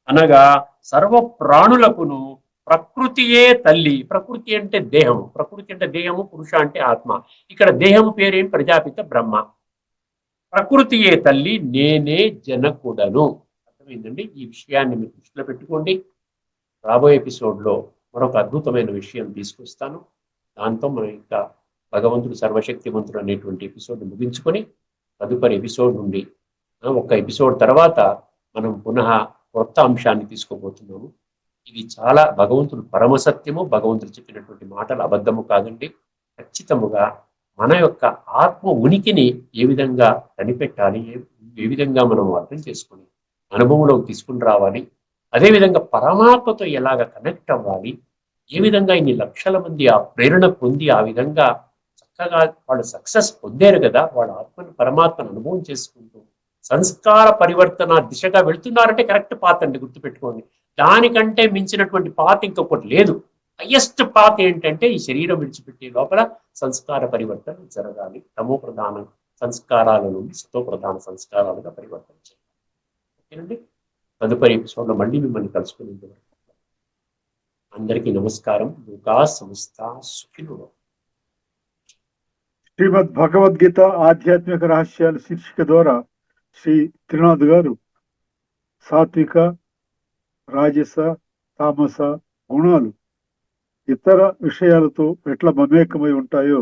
అనగా సర్వ ప్రాణులకును ప్రకృతియే తల్లి. ప్రకృతి అంటే దేహము, ప్రకృతి అంటే దేహము, పురుష అంటే ఆత్మ. ఇక్కడ దేహము పేరేం, ప్రజాపిత బ్రహ్మ. ప్రకృతియే తల్లి, నేనే జనకుడను. అర్థమైందండి. ఈ విషయాన్ని మీరు దృష్టిలో పెట్టుకోండి. రాబోయే ఎపిసోడ్లో మరొక అద్భుతమైన విషయం తీసుకొస్తాను. దాంతో మనం ఇంకా భగవంతుడు సర్వశక్తివంతుడు అనేటువంటి ఎపిసోడ్ ముగించుకొని తదుపరి ఎపిసోడ్ నుండి ఒక ఎపిసోడ్ తర్వాత మనం పునః కొత్త అంశాన్ని తీసుకోబోతున్నాము. ఇది చాలా భగవంతుడు పరమసత్యము, భగవంతుడు చెప్పినటువంటి మాటలు అబద్ధము కాదండి. ఖచ్చితముగా మన యొక్క ఆత్మ ఉనికిని ఏ విధంగా కనిపెట్టాలి, ఏ విధంగా మనం అర్థం చేసుకొని అనుభవంలోకి తీసుకుని రావాలి, అదేవిధంగా పరమాత్మతో ఎలాగ కనెక్ట్ అవ్వాలి, ఏ విధంగా ఇన్ని లక్షల మంది ఆ ప్రేరణ పొంది ఆ విధంగా చక్కగా వాళ్ళు సక్సెస్ పొందారు కదా, వాళ్ళ ఆత్మను పరమాత్మను అనుభవం చేసుకుంటూ సంస్కార పరివర్తన దిశగా వెళ్తున్నారంటే కరెక్ట్ పాత్ అండి, గుర్తుపెట్టుకోండి. దానికంటే మించినటువంటి పాత్ ఇంకొకటి లేదు. హయ్యెస్ట్ పాత్ ఏంటంటే ఈ శరీరం విడిచిపెట్టే లోపల సంస్కార పరివర్తన జరగాలి. తమో ప్రధాన సంస్కారాల నుండి సతో ప్రధాన సంస్కారాలుగా పరివర్తన చేయాలి. ఓకేనండి. తదుపరి ఎపిసోడ్లో మళ్ళీ మిమ్మల్ని కలుసుకునేందుకు అందరికీ నమస్కారం. లోకా సమస్తా సుఖినో. శ్రీమద్ భగవద్గీత ఆధ్యాత్మిక రహస్యాల శీర్షిక ద్వారా శ్రీ త్రినాథ్ గారు సాత్విక, రాజస, తామస గుణాలు ఇతర విషయాలతో ఎట్లా మమేకమై ఉంటాయో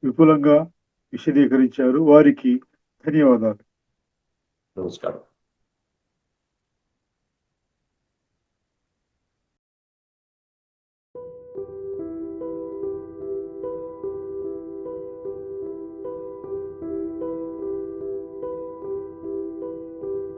విపులంగా విశదీకరించారు. వారికి ధన్యవాదాలు. నమస్కారం.